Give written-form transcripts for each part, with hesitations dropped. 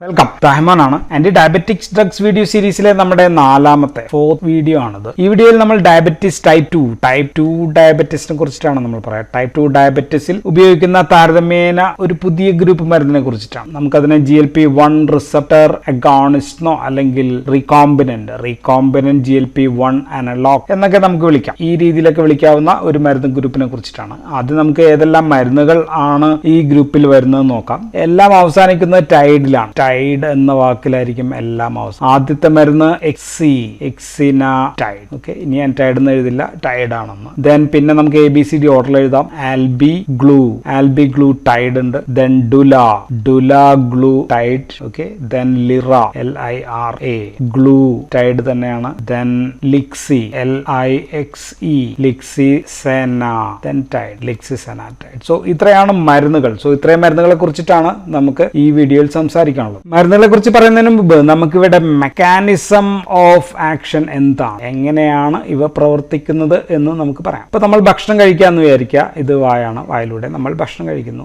Welcome. റഹ്മാനാണ്. Anti diabetics drugs video സീരീസിലെ നമ്മുടെ ഫോർത്ത് വീഡിയോ ആണിത്. ഈ വീഡിയോയിൽ നമ്മൾ ഡയബറ്റിസ് ടൈപ്പ് 2 ഡയബറ്റിസിനെ കുറിച്ചിട്ടാണ് നമ്മൾ പറയാം. ടൈപ്പ് 2 ഡയബറ്റിസിൽ ഉപയോഗിക്കുന്ന താരതമ്യേന ഒരു പുതിയ ഗ്രൂപ്പ് മരുന്നിനെ കുറിച്ചിട്ടാണ്. നമുക്കതിനെ GLP-1 റിസപ്റ്റർ അഗോണിസ്റ്റോ അല്ലെങ്കിൽ റീകോംബിനന്റ് GLP-1 അനലോഗ് എന്നൊക്കെ നമുക്ക് വിളിക്കാം. ഈ രീതിയിലൊക്കെ വിളിക്കാവുന്ന ഒരു മരുന്ന് ഗ്രൂപ്പിനെ കുറിച്ചിട്ടാണ്. ആദ്യം നമുക്ക് ഏതെല്ലാം മരുന്നുകൾ ആണ് ഈ ഗ്രൂപ്പിൽ വരുന്നത് നോക്കാം. എല്ലാം അവസാനിക്കുന്നത് ടൈഡിലാണ്. ടൈഡ് എന്ന വാക്കിലായിരിക്കും എല്ലാം അവസാനം. ആദ്യത്തെ മരുന്ന് എക്സിനാടൈഡ്. ഓക്കെ, ഇനി ഞാൻ ടൈഡ് എന്ന് എഴുതില്ല, ടൈഡ് ആണെന്ന്. ദെൻ പിന്നെ നമുക്ക് ABCD ഓർഡറിൽ എഴുതാം. ആൽബി ഗ്ലൂ ടൈഡ് ഉണ്ട്. Then dulaglutide. Okay, then LIRA ഗ്ലൂ ടൈഡ് തന്നെയാണ്. ദെൻ ലിക്സി ലിക്സിസെന. Then tide lixisenatide. സോ ഇത്രയാണ് മരുന്നുകൾ. സോ ഇത്രയും മരുന്നുകളെ കുറിച്ചിട്ടാണ് നമുക്ക് ഈ വീഡിയോയിൽ സംസാരിക്കാനുള്ളത്. മരുന്നുകളെ കുറിച്ച് പറയുന്നതിന് മുമ്പ് നമുക്കിവിടെ മെക്കാനിസം ഓഫ് ആക്ഷൻ എന്താണ്, എങ്ങനെയാണ് ഇവ പ്രവർത്തിക്കുന്നത് എന്ന് നമുക്ക് പറയാം. ഇപ്പൊ നമ്മൾ ഭക്ഷണം കഴിക്കാന്ന് വിചാരിക്കുക. ഇത് വായാണ്. വായിലൂടെ നമ്മൾ ഭക്ഷണം കഴിക്കുന്നു.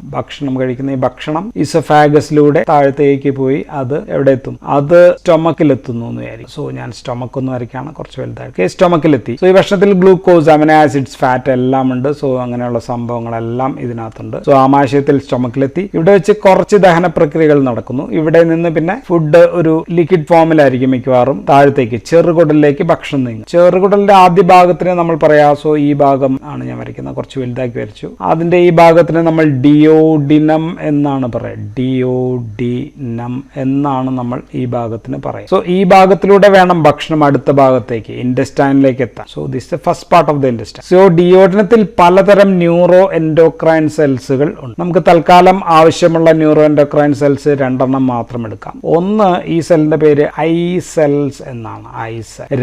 കഴിക്കുന്ന ഈ ഭക്ഷണം ഇസോഫാഗസിലൂടെ താഴത്തേക്ക് പോയി അത് എവിടെ എത്തും? അത് സ്റ്റൊമക്കിൽ എത്തുന്നു എന്ന് വിചാരിക്കും. സോ ഞാൻ സ്റ്റൊമക്ക് ഒന്ന് വരയ്ക്കാണ്, കുറച്ച് വലുതായിട്ട്. സ്റ്റൊമക്കിലെത്തി. സോ ഈ ഭക്ഷണത്തിൽ ഗ്ലൂക്കോസ്, അമിനോ ആസിഡ്സ്, ഫാറ്റ് എല്ലാം ഉണ്ട്. സോ അങ്ങനെയുള്ള സംഭവങ്ങളെല്ലാം ഇതിനകത്തുണ്ട്. സോ ആമാശയത്തിൽ സ്റ്റൊമക്കിലെത്തി. ഇവിടെ വെച്ച് കുറച്ച് ദഹന പ്രക്രിയകൾ നടക്കുന്നു. ഇവിടെ നിന്ന് പിന്നെ ഫുഡ് ഒരു ലിക്വിഡ് ഫോമിലായിരിക്കും മിക്കവാറും താഴത്തേക്ക് ചെറുകുടലിലേക്ക് ഭക്ഷണം നീങ്ങും. ചെറുകുടലിന്റെ ആദ്യ ഭാഗത്തിന് നമ്മൾ പറയാം. സോ ഈ ഭാഗം ആണ് ഞാൻ വരയ്ക്കുന്നത്, കുറച്ച് വലുതാക്കി വരച്ചു. അതിന്റെ ഈ ഭാഗത്തിന് നമ്മൾ ഡിയോഡിനം എന്നാണ് പറയുക. ഡിയോഡിനം എന്നാണ് നമ്മൾ ഈ ഭാഗത്തിന് പറയുക. സോ ഈ ഭാഗത്തിലൂടെ വേണം ഭക്ഷണം അടുത്ത ഭാഗത്തേക്ക് ഇൻഡസ്റ്റൈനിലേക്ക് എത്താൻ. So this the first part of the intestine. So ഡിയോഡിനത്തിൽ പലതരം ന്യൂറോ എൻഡോക്രൈൻ സെൽസുകൾ ഉണ്ട്. നമുക്ക് തൽക്കാലം ആവശ്യമുള്ള ന്യൂറോ എൻഡോക്രൈൻ സെൽസ് രണ്ടെണ്ണം മാത്രം എടുക്കാം. ഒന്ന്, ഈ സെല്ലിന്റെ പേര് ഐ സെൽസ് എന്നാണ്.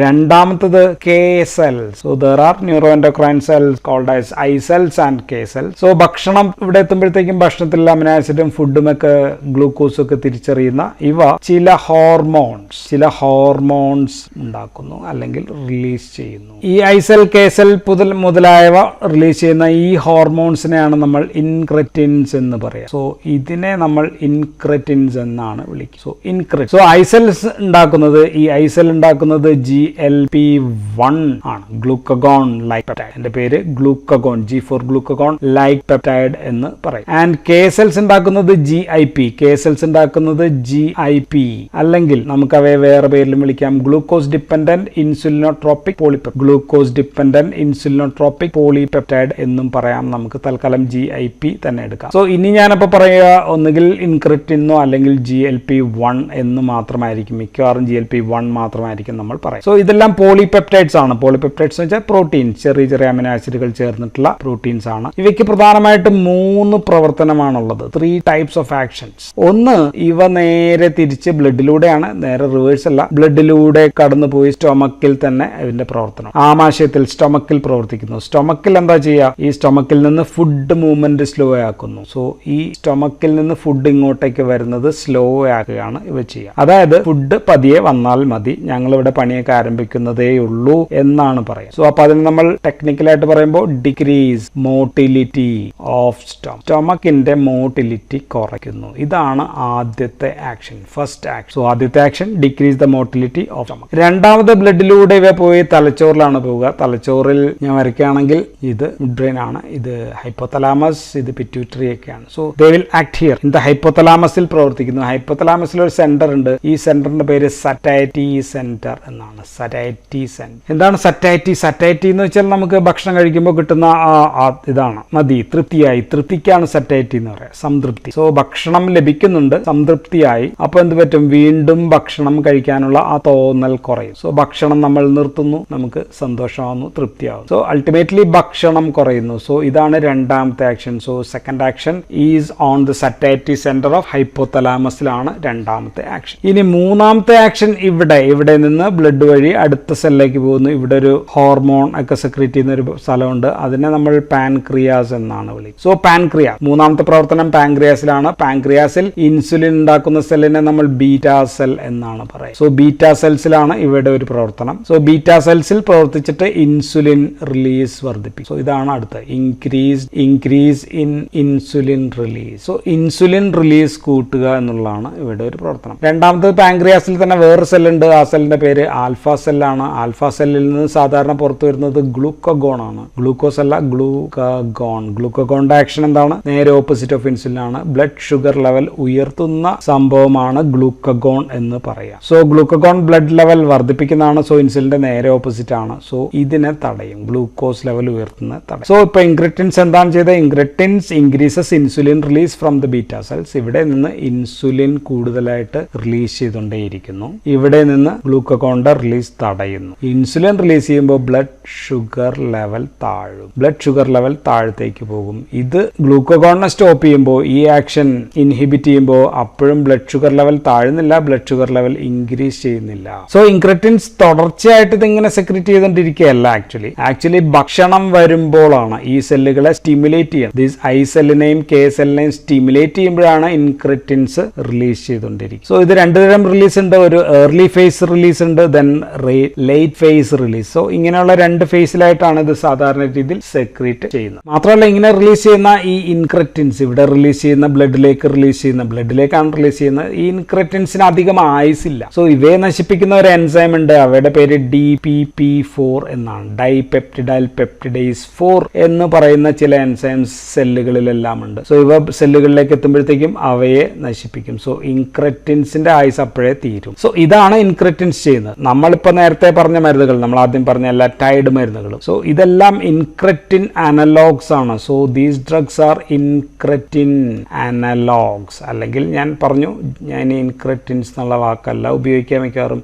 രണ്ടാമത്തത് K cells. So there are neuro endocrine cells called as I cells and K cells. So ഭക്ഷണം ഇവിടെ എത്തുമ്പോഴത്തേക്കും ഭക്ഷണത്തിൽ അമിനോ ആസിഡും ഫുഡും ഒക്കെ ഗ്ലൂക്കോസും ഒക്കെ തിരിച്ചറിയുന്ന ഇവ ചില ഹോർമോൺസ് ഉണ്ടാക്കുന്നു അല്ലെങ്കിൽ റിലീസ് ചെയ്യുന്നു. ഈ ഐ സെൽ, കെ സെൽ മുതലായവ റിലീസ് ചെയ്യുന്ന ഈ ഹോർമോൺസിനെയാണ് നമ്മൾ ഇൻക്രെറ്റിൻസ് എന്ന് പറയാം. സോ ഇതിനെ നമ്മൾ ഇൻക്രെറ്റിൻസ് എന്നാണ് വിളിക്കുക. സോ ഐസെൽസ് ഉണ്ടാക്കുന്നത് GLP-1 ആണ്. Glucagon like peptide. എന്റെ പേര് glucagon, G for glucagon like peptide എന്ന് പറയും. ആൻഡ് കെ സെൽസ് ഉണ്ടാക്കുന്നത് GIP അല്ലെങ്കിൽ നമുക്ക് അവയെ വേറെ പേരിലും വിളിക്കാം. ഗ്ലൂക്കോസ് ഡിപ്പെൻഡന്റ് ഇൻസുലിനോട്രോപിക് പോളിപെപ്റ്റൈഡ് എന്നും പറയാം. നമുക്ക് തൽക്കാലം GIP തന്നെ എടുക്കാം. സോ ഇനി ഞാനപ്പോ പറയുക, ഒന്നുകിൽ ഇൻക്രെറ്റിനോ അല്ലെങ്കിൽ GLP-1 എന്ന് മാത്രമായിരിക്കും. മിക്കവാറും GLP-1 മാത്രമായിരിക്കും നമ്മൾ പറയും. സോ ഇതെല്ലാം പോളിപെപ്റ്റൈഡ്സ് ആണ്. പോളിപെപ്റ്റൈഡ്സ് എന്ന് വെച്ചാൽ പ്രോട്ടീൻസ്, ചെറിയ ചെറിയ അമിനോ ആസിഡുകൾ ചേർന്നിട്ടുള്ള പ്രോട്ടീൻസ് ആണ്. ഇവയ്ക്ക് പ്രധാനമായിട്ട് 3 പ്രവർത്തനമാണുള്ളത്. 3 ടൈപ്സ് ഓഫ് ആക്ഷൻസ്. ഒന്ന്, ഇവ നേരെ തിരിച്ച് ബ്ലഡിലൂടെയാണ്, നേരെ റിവേഴ്സ് അല്ല, ബ്ലഡിലൂടെ കടന്നുപോയി സ്റ്റൊമക്കിൽ തന്നെ ഇതിന്റെ പ്രവർത്തനം. ആമാശയത്തിൽ സ്റ്റൊമക്കിൽ പ്രവർത്തിക്കുന്നു. സ്റ്റൊമക്കിൽ എന്താ ചെയ്യുക? ഈ സ്റ്റൊമക്കിൽ നിന്ന് ഫുഡ് മൂവ്മെന്റ് സ്ലോ ആക്കുന്നു. സോ ഈ സ്റ്റൊമക്കിൽ നിന്ന് ഫുഡ് ഇങ്ങോട്ടേക്ക് വരുന്നത് സ്ലോ ആക്കുകയാണ് ഇവ ചെയ്യുക. അതായത് ഫുഡ് പതിയെ വന്നാൽ മതി, ഞങ്ങളിവിടെ പണിയൊക്കെ ആരംഭിക്കുന്നതേ ഉള്ളൂ എന്നാണ് പറയുക. സോ അപ്പൊ അതിന് നമ്മൾ ടെക്നിക്കലായിട്ട് പറയുമ്പോൾ ഡിക്രീസ് മോട്ടിലിറ്റി ഓഫ് സ്റ്റൊമക്കിന്റെ മോട്ടിലിറ്റി കുറയ്ക്കുന്നു. ഇതാണ് ആദ്യത്തെ ആക്ഷൻ, ഫസ്റ്റ് ആക്ഷൻ. സോ ആദ്യത്തെ action decrease the motility of stomach. രണ്ടാമത്, ബ്ലഡിലൂടെ ഇവ പോയി തലച്ചോറിലാണ് പോവുക. തലച്ചോറിൽ ഞാൻ വരയ്ക്കുകയാണെങ്കിൽ ഇത് മിഡ് ബ്രെയിൻ ആണ്, ഇത് ഹൈപ്പോതലാമസ്, ഇത് പിറ്റ്യൂട്ടറി ഒക്കെയാണ്. So they will act here in the ഹൈപ്പോതലാമസിൽ പ്രവർത്തിക്കുന്നു. ഹൈപ്പോതലാമസിൽ ഒരു സെന്റർ ഉണ്ട്. ഈ സെന്ററിന്റെ പേര് സറ്റൈറ്റി സെന്റർ എന്നാണ്. Satiety centre. എന്താണ് സറ്റൈറ്റി എന്ന് വെച്ചാൽ നമുക്ക് ഭക്ഷണം കഴിക്കുമ്പോൾ കിട്ടുന്ന ഇതാണ്, മതി, തൃപ്തിക്കാണ് സറ്റൈറ്റി എന്ന് പറയാം, സംതൃപ്തി. സോ ഭക്ഷണം ലഭിക്കുന്നുണ്ട്, സംതൃപ്തിയായി. അപ്പൊ എന്ത് പറ്റും? വീണ്ടും ഭക്ഷണം കഴിക്കാനുള്ള ആ തോന്നൽ കുറയും. സോ ഭക്ഷണം നമ്മൾ നിർത്തുന്നു, നമുക്ക് സന്തോഷമാവുന്നു, തൃപ്തിയാവുന്നു. സോ അൾട്ടിമേറ്റ്ലി ഭക്ഷണം കുറയുന്നു. സോ ഇതാണ് രണ്ടാമത്തെ action. So second action is on the satiety centre of ഹൈപ്പോതലാമസിലാണ് രണ്ടാമത്തെ ആക്ഷൻ. ഇനി മൂന്നാമത്തെ ആക്ഷൻ ഇവിടെ നിന്ന് ബ്ലഡ് വഴി അടുത്ത സെല്ലിലേക്ക് പോകുന്നു. ഇവിടെ ഒരു ഹോർമോൺ ഒക്കെ സെക്രീറ്റ് ചെയ്യുന്ന ഒരു സ്ഥലമുണ്ട്. അതിനെ നമ്മൾ പാൻക്രിയാസ് എന്നാണ് വിളിക്കുന്നത്. സോ പാൻക്രിയാസ്, മൂന്നാമത്തെ പ്രവർത്തനം പാൻക്രിയാസിലാണ്. പാൻക്രിയാസിൽ ഇൻസുലിൻ ഉണ്ടാക്കുന്ന സെല്ലിനെ നമ്മൾ ബീറ്റാ സെൽ എന്നാണ് പറയുക. സോ ബീറ്റാ സെൽസിലാണ് ഇവിടെ ഒരു പ്രവർത്തനം. സോ ബീറ്റാ സെൽസിൽ പ്രവർത്തിച്ചിട്ട് ഇൻസുലിൻ റിലീസ് വർദ്ധിപ്പിക്കും. സോ ഇതാണ് അടുത്ത increase in insulin release. So insulin release കൂട്ടുക എന്നുള്ളതാണ് എന്നുള്ളതാണ് ഇവിടെ ഒരു പ്രവർത്തനം. രണ്ടാമത്തത് പാങ്ക്രിയാസിൽ തന്നെ വേറൊരു സെല്ലുണ്ട്. ആ സെല്ലിന്റെ പേര് ആൽഫ സെല്ലാണ്. ആൽഫ സെല്ലിൽ നിന്ന് സാധാരണ പുറത്തു വരുന്നത് ഗ്ലൂക്കഗോൺ ആണ്. ഗ്ലൂക്കോസ് അല്ല, ഗ്ലൂക്കഗോൺ. ഗ്ലൂക്കഗോണിന്റെ ആക്ഷൻ എന്താണ്? നേരെ ഓപ്പോസിറ്റ് ഓഫ് ഇൻസുലിൻ ആണ്. ബ്ലഡ് ഷുഗർ ലെവൽ ഉയർത്തുന്ന സംഭവമാണ് ഗ്ലൂക്കഗോൺ എന്ന് പറയാം. സോ ഗ്ലൂക്കഗോൺ ബ്ലഡ് ലെവൽ വർദ്ധിപ്പിക്കുന്നതാണ്. സോ ഇൻസുലിന്റെ നേരെ ഓപ്പോസിറ്റ് ആണ്. സോ ഇതിനെ തടയും, ഗ്ലൂക്കോസ് ലെവൽ ഉയർത്തുന്ന തടയും. സോ ഇപ്പൊ ഇൻക്രെറ്റിൻസ് എന്താണ് ചെയ്തത്? Incretins increases insulin release from the beta cells. ഇവിടെ നിന്ന് ഇൻസുലിൻ കൂടുതലായിട്ട് റിലീസ് ചെയ്തുകൊണ്ടേയിരിക്കുന്നു. ഇവിടെ നിന്ന് ഗ്ലൂക്കഗോണിന്റെ റിലീസ് തടയുന്നു. ഇൻസുലിൻ റിലീസ് ചെയ്യുമ്പോൾ ബ്ലഡ് ഷുഗർ ലെവൽ താഴും. ബ്ലഡ് ഷുഗർ ലെവൽ താഴത്തേക്ക് പോകും. ഇത് ഗ്ലൂക്കഗോണിനെ സ്റ്റോപ്പ് ചെയ്യുമ്പോൾ, ഈ ആക്ഷൻ ഇൻഹിബിറ്റ് ചെയ്യുമ്പോൾ അപ്പോഴും ബ്ലഡ് ഷുഗർ ലെവൽ താഴുന്നില്ല, ബ്ലഡ് ഷുഗർ ലെവൽ ഇൻക്രീസ് ചെയ്യുന്നില്ല. സോ ഇൻക്രെറ്റിൻസ് തുടർച്ചയായിട്ട് ഇതിങ്ങനെ സെക്രീറ്റ് ചെയ്തുകൊണ്ടിരിക്കുകയല്ല. ആക്ച്വലി ഭക്ഷണം വരുമ്പോഴാണ് ഈ സെല്ലുകളെ സ്റ്റിമുലേറ്റ് ചെയ്യുന്നത്. ദിസ് ഐ സെല്ലിനെയും കെ സെല്ലിനെയും സ്റ്റിമുലേറ്റ് ചെയ്യുമ്പോഴാണ് ഇൻക്രെറ്റിൻസ് റിലീസ് ചെയ്തുകൊണ്ടിരിക്കുന്നത്. സോ ഇത് രണ്ടു തരം റിലീസ് ഉണ്ട്. ഒരു ഏർലി ഫേസ് റിലീസ് ഉണ്ട്, then late phase release. So ഇങ്ങനെയുള്ള രണ്ട് ഫേസിലായിട്ടാണ് ഇത് സാധാരണ രീതിയിൽ സെക്രീറ്റ് ചെയ്യുന്നത്. മാത്രമല്ല ഇങ്ങനെ റിലീസ് ചെയ്യുന്ന ഈ ഇൻക്രെറ്റിൻസ്, ഇവിടെ റിലീസ് ചെയ്യുന്ന ബ്ലഡിലേക്കാണ് റിലീസ് ചെയ്യുന്നത്. ഈ ഇൻക്രെറ്റിൻസിന് അധികം ആയുസില്ല. സോ ഇവയെ നശിപ്പിക്കുന്ന ഒരു എൻസൈം ഉണ്ട്. അവയുടെ പേര് DPP4 എന്നാണ്. ഡൈപെപ്റ്റിഡൈൽ പെപ്റ്റിഡേസ് 4 എന്ന് പറയുന്ന ചില എൻസൈംസ് സെല്ലുകളിലെല്ലാം ഉണ്ട്. സോ ഇവ സെല്ലുകളിലേക്ക് എത്തുമ്പോഴത്തേക്കും അവയെ നശിപ്പിക്കും. സോ ഇൻക്രെറ്റിൻസിന്റെ ആയുസ് അപ്പോഴേ തീരും. സോ ഇതാണ് ഇൻക്രെറ്റിൻസ് ചെയ്യുന്നത്. നമ്മളിപ്പോൾ നേരത്തെ പറഞ്ഞ മരുന്നുകൾ, നമ്മൾ ആദ്യം പറഞ്ഞ എല്ലാ ടൈഡ് മരുന്നുകളും, സോ ഇതെല്ലാം ഇൻക്രെറ്റിൻ അനലോഗ്സ് ആണ്. So these drugs are incretin analogues. അല്ലെങ്കിൽ ഞാൻ പറഞ്ഞു, ഞാൻ ഇൻക്രെറ്റിൻസ് എന്നുള്ള വാക്കല്ല ഉപയോഗിക്കാൻ മിക്കവാറും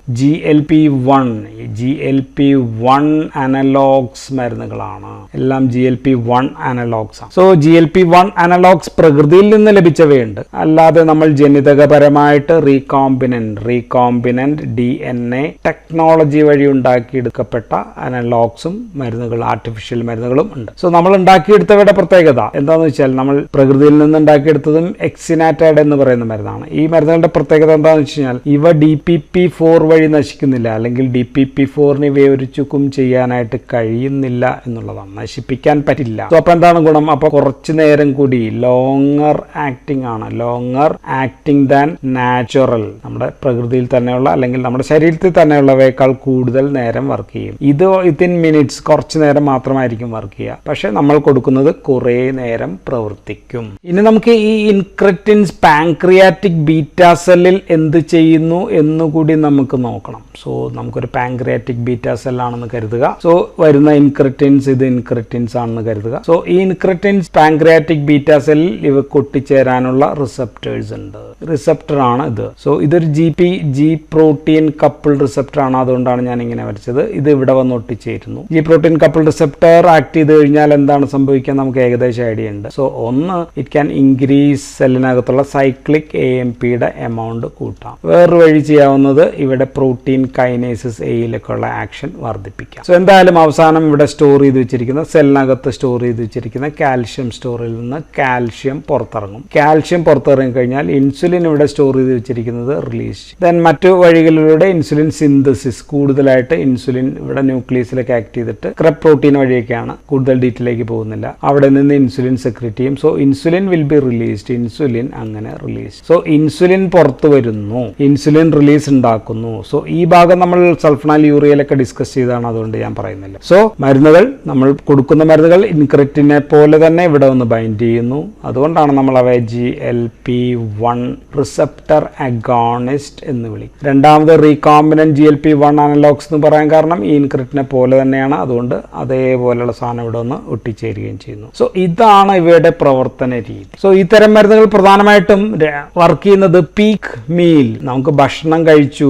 GLP-1 അനലോഗ്സ് മരുന്നുകളാണ്. എല്ലാം GLP-1 അനലോഗ്സ് ആണ്. സോ GLP-1 അനലോഗ്സ് പ്രകൃതിയിൽ നിന്ന് ലഭിച്ചവയുണ്ട്. അല്ലാതെ നമ്മൾ ജനിതകപരമായിട്ട് റീകോംബിനന്റ് DNA ടെക്നോളജി വഴി ഉണ്ടാക്കിയെടുക്കപ്പെട്ട അനലോഗ്സും മരുന്നുകൾ, ആർട്ടിഫിഷ്യൽ മരുന്നുകളും ഉണ്ട്. സോ നമ്മൾ ഉണ്ടാക്കിയെടുത്തവയുടെ പ്രത്യേകത എന്താണെന്ന് വെച്ചാൽ, നമ്മൾ പ്രകൃതിയിൽ നിന്ന് ഉണ്ടാക്കിയെടുത്തതും എക്സിനാറ്റൈഡ് എന്ന് പറയുന്ന മരുന്നാണ്. ഈ മരുന്നുകളുടെ പ്രത്യേകത എന്താണെന്ന് വെച്ച് കഴിഞ്ഞാൽ, ഇവ DPP4 വഴി നശിക്കുന്നില്ല, അല്ലെങ്കിൽ DPP4ന് ഇവയെ ഒരു ചുക്കും ചെയ്യാനായിട്ട് കഴിയുന്നില്ല എന്നുള്ളതാണ്. നശിപ്പിക്കാൻ പറ്റില്ല. സോ അപ്പൊ എന്താണ് ഗുണം? അപ്പൊ കുറച്ചു നേരം കൂടി ലോങ്ങർ ആക്ടിംഗ് ആണ്, ലോങ്ങർ ആക്ടിംഗ് ദാൻ നാച്ചുറൽ, നമ്മുടെ പ്രകൃതിയിൽ തന്നെയുള്ള അല്ലെങ്കിൽ നമ്മുടെ ശരീരത്തിൽ തന്നെയുള്ളവയേക്കാൾ കൂടുതൽ നേരം വർക്ക് ചെയ്യും. ഇത് വിത്തിൻ മിനിറ്റ്സ്, കുറച്ചു നേരം മാത്രമായിരിക്കും വർക്ക് ചെയ്യുക. പക്ഷെ നമ്മൾ കൊടുക്കുന്നത് കുറേ നേരം പ്രവർത്തിക്കും. ഇനി നമുക്ക് ഈ ഇൻക്രെറ്റിൻസ് പാൻക്രിയാറ്റിക് ബീറ്റാ സെല്ലിൽ എന്ത് ചെയ്യുന്നു എന്നുകൂടി നമുക്ക് നോക്കണം. സോ നമുക്കൊരു പാൻക്രിയാറ്റിക് ബീറ്റാ സെല്ലാണെന്ന് കരുതുക. സോ വരുന്ന ഇൻക്രെറ്റിൻസ്, ഇത് ഇൻക്രെറ്റിൻസ് ആണെന്ന് കരുതുക. സോ ഈ ഇൻക്രെറ്റിൻസ് പാൻക്രിയാറ്റിക് ബീറ്റാ സെല്ലിൽ ഇവ കൊട്ടിച്ചേരാനുള്ള റിസപ്റ്റേഴ്സ് ഉണ്ട്. റിസപ്റ്റർ ആണ് ഇത്. സോ ഇതൊരു G പ്രോട്ടീൻ കപ്പിൾ റിസപ്റ്റർ ആണ്. അതുകൊണ്ടാണ് ഞാൻ ഇങ്ങനെ വരച്ചത്. ഇത് ഇവിടെ വന്ന് ഒട്ടിച്ചേരുന്നു. G protein couple receptor act ചെയ്ത് കഴിഞ്ഞാൽ എന്താണ് സംഭവിക്കുക നമുക്ക് ഏകദേശം ഐഡിയ ഉണ്ട്. സോ ഒന്ന്, ഇറ്റ് ക്യാൻ ഇൻക്രീസ് സെല്ലിനകത്തുള്ള സൈക്ലിക് AMPയുടെ എമൗണ്ട് കൂട്ടാം. വേറൊരു വഴി ചെയ്യാവുന്നത് ഇവിടെ പ്രോട്ടീൻ കൈനേസിസ് എയിലേക്കുള്ള ആക്ഷൻ വർദ്ധിപ്പിക്കാം. സോ എന്തായാലും അവസാനം ഇവിടെ സ്റ്റോർ ചെയ്ത് വെച്ചിരിക്കുന്ന സെല്ലിനകത്ത് സ്റ്റോർ ചെയ്ത് വെച്ചിരിക്കുന്ന കാൽഷ്യം സ്റ്റോറിൽ നിന്ന് കാൽഷ്യം പുറത്തിറങ്ങും. കാൽഷ്യം പുറത്തിറങ്ങി കഴിഞ്ഞാൽ ഇൻസുലിൻ ഇവിടെ സ്റ്റോർ ചെയ്ത് വെച്ചിരിക്കുന്നത് റിലീസ്. ദെൻ മറ്റു വഴികളിലൂടെ ഇൻസുലിൻ സിന്തസിസ്, കൂടുതലായിട്ട് ഇൻസുലിൻ ഇവിടെ ന്യൂക്ലിയസിലേക്ക് ആക്ട് ചെയ്തിട്ട് ക്രെബ് പ്രോട്ടീൻ വഴിയൊക്കെയാണ്, കൂടുതൽ ഡീറ്റെയിലേക്ക് പോകുന്നില്ല. അവിടെ നിന്ന് ഇൻസുലിൻ സെക്രീറ്റ് ചെയ്യും. So insulin will be released. Insulin അങ്ങനെ റിലീസ്. സോ ഇൻസുലിൻ പുറത്തു വരുന്നു, ഇൻസുലിൻ റിലീസ് ഉണ്ടാക്കുന്നു. സോ ഈ ഭാഗം നമ്മൾ സൾഫണാൽ യൂറിയയിലൊക്കെ ഡിസ്കസ് ചെയ്താണ്, അതുകൊണ്ട് ഞാൻ പറയുന്നില്ല. സോ മരുന്നുകൾ, നമ്മൾ കൊടുക്കുന്ന മരുന്നുകൾ ഇൻക്രെറ്റിനെ പോലെ തന്നെ ഇവിടെ ഒന്ന് ബൈൻഡ് ചെയ്യുന്നു. അതുകൊണ്ടാണ് നമ്മൾ അവയെ GLP-1 റിസപ്റ്റർ അഗോണിസ്റ്റ് എന്ന് വിളിക്കും. രണ്ടാമത് റീകോംബിനന്റ് GLP-1 അനലോഗ്സ് എന്ന് പറയാൻ കാരണം ഈ ഇൻക്രെറ്റിനെ പോലെ തന്നെയാണ്. അതുകൊണ്ട് അതേപോലെയുള്ള സാധനം ഇവിടെ ഒന്ന് ഒട്ടിച്ചേരുകയും ചെയ്യുന്നു. സോ ഇതാണ് ഇവയുടെ പ്രവർത്തന രീതി. സോ ഇത്തരം മരുന്നുകൾ പ്രധാനമായിട്ടും വർക്ക് ചെയ്യുന്നത് പീക്ക് മീൽ, നമുക്ക് ഭക്ഷണം കഴിച്ചു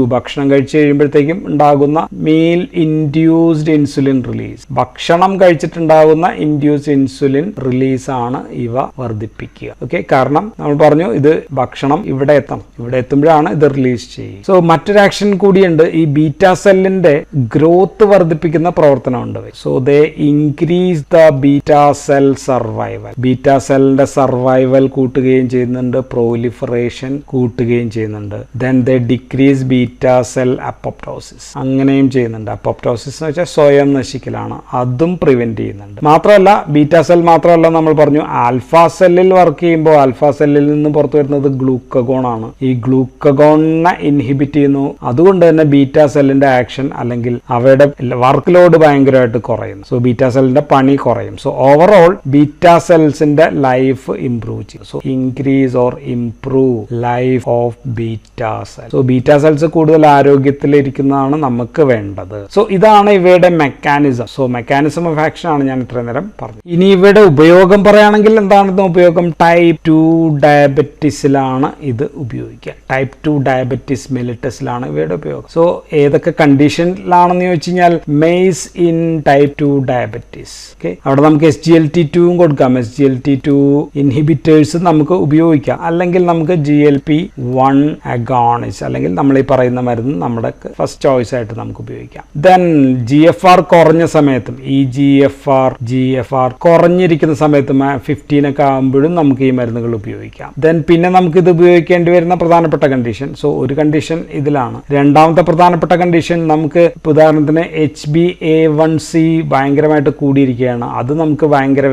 കഴിയുമ്പോഴത്തേക്കും ഉണ്ടാകുന്ന മീൽ ഇൻഡ്യൂസ്ഡ് ഇൻസുലിൻ റിലീസ്, ഭക്ഷണം കഴിച്ചിട്ടുണ്ടാകുന്ന ഇൻഡ്യൂസ്ഡ് ഇൻസുലിൻ റിലീസ് ആണ് ഇവ വർദ്ധിപ്പിക്കുക. ഓക്കെ, കാരണം നമ്മൾ പറഞ്ഞു ഇത് ഭക്ഷണം ഇവിടെ എത്തുമ്പോഴാണ് ഇത് റിലീസ് ചെയ്യുക. സോ മറ്റൊരു ആക്ഷൻ കൂടിയുണ്ട്. ഈ ബീറ്റാ സെല്ലിന്റെ ഗ്രോത്ത് വർദ്ധിപ്പിക്കുന്ന പ്രവർത്തനമുണ്ട്. So they increase the beta cell survival, beta സെല്ലിന്റെ സർവൈവൽ കൂട്ടുകയും ചെയ്യുന്നുണ്ട്, പ്രോലിഫറേഷൻ കൂട്ടുകയും ചെയ്യുന്നുണ്ട്. Then they decrease beta cell apoptosis, അങ്ങനെയും ചെയ്യുന്നുണ്ട്. അപ്പോപ്റ്റോസിസ് എന്ന് വെച്ചാൽ സ്വയം നശിക്കലാണ്, അതും പ്രിവെന്റ് ചെയ്യുന്നുണ്ട്. മാത്രമല്ല ബീറ്റാ സെൽ മാത്രമല്ല, നമ്മൾ പറഞ്ഞു ആൽഫ സെല്ലിൽ വർക്ക് ചെയ്യുമ്പോൾ ആൽഫ സെല്ലിൽ നിന്ന് പുറത്തു വരുന്നത് ഗ്ലൂക്കഗോൺ ഗ്ലൂക്കഗോൺ ആണ്. ഈ ഗ്ലൂക്കഗോണിനെ ഇൻഹിബിറ്റ് ചെയ്യുന്നു. അതുകൊണ്ട് തന്നെ ബീറ്റാ സെല്ലിന്റെ ആക്ഷൻ അല്ലെങ്കിൽ അവയുടെ വർക്ക് ലോഡ് ഭയങ്കരമായിട്ട് കുറയുന്നു. സോ ബീറ്റാ സെല്ലിന്റെ പണി കുറയും. സോ ഓവറോൾ ബീറ്റാ സെൽസിന്റെ ലൈഫ് ഇംപ്രൂവ് ചെയ്യും. So increase or improve life of beta cell. So beta cells കൂടുതൽ ആരോഗ്യത്തിലിരിക്കുന്നതാണ് നമുക്ക് വേണ്ടത്. സോ ഇതാണ് ഇവയുടെ mechanism. So mechanism of action ആണ് ഞാൻ ഇത്രയും നേരം പറഞ്ഞത്. ഇനി ഇവയുടെ ഉപയോഗം പറയുകയാണെങ്കിൽ എന്താണെന്ന് ഉപയോഗം? ടൈപ്പ് 2 ഡയബറ്റിസിലാണ് ഇത് ഉപയോഗിക്കുക. ടൈപ്പ് 2 ഡയബറ്റിസ് മെലിറ്റസിലാണ് ഇവയുടെ ഉപയോഗം. സോ ഏതൊക്കെ കണ്ടീഷനിലാണെന്ന് ചോദിച്ചു കഴിഞ്ഞാൽ maze in type 2 diabetes. Okay, അവിടെ നമുക്ക് SGLT2 കൊടുക്കാം. SGLT2 ഇൻഹിബിറ്റേഴ്സ് നമുക്ക് ഉപയോഗിക്കാം. അല്ലെങ്കിൽ നമുക്ക് GLP-1 അഗോണിസ്റ്റ് അല്ലെങ്കിൽ നമ്മൾ ഈ പറയുന്ന മരുന്ന് നമ്മുടെ ഫസ്റ്റ് ചോയ്സ് ആയിട്ട് നമുക്ക് ഉപയോഗിക്കാം. ദെൻ GFR കുറഞ്ഞ സമയത്തും ഈ GFR കുറഞ്ഞിരിക്കുന്ന സമയത്തും 15 ഒക്കെ ആകുമ്പോഴും നമുക്ക് ഈ മരുന്നുകൾ ഉപയോഗിക്കാം. ദെൻ പിന്നെ നമുക്ക് ഇത് ഉപയോഗിക്കേണ്ടി വരുന്ന പ്രധാനപ്പെട്ട കണ്ടീഷൻ. സോ ഒരു കണ്ടീഷൻ ഇതിലാണ്. രണ്ടാമത്തെ പ്രധാനപ്പെട്ട കണ്ടീഷൻ നമുക്ക് ഉദാഹരണത്തിന് HbA1c ഭയങ്കരമായിട്ട് കൂടിയിരിക്കുകയാണ്. അത് നമുക്ക് ഭയങ്കര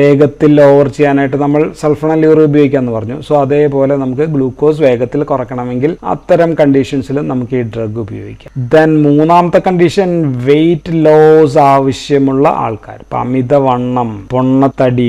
വേഗത്തിൽ ഓവർ ചെയ്യാനായിട്ട് നമ്മൾ സൾഫോണൈൽ ഉപയോഗിക്കാമെന്ന് പറഞ്ഞു. സോ അതേപോലെ നമുക്ക് ഗ്ലൂക്കോസ് വേഗത്തിൽ കുറയ്ക്കണമെങ്കിൽ അത്തരം കണ്ടീഷൻസിൽ നമുക്ക് ഈ ഡ്രഗ് ഉപയോഗിക്കാം. ദെൻ മൂന്നാമത്തെ കണ്ടീഷൻ വെയിറ്റ് ലോസ് ആവശ്യമുള്ള ആൾക്കാർ. ഇപ്പൊ അമിതവണ്ണം, പൊണ്ണത്തടി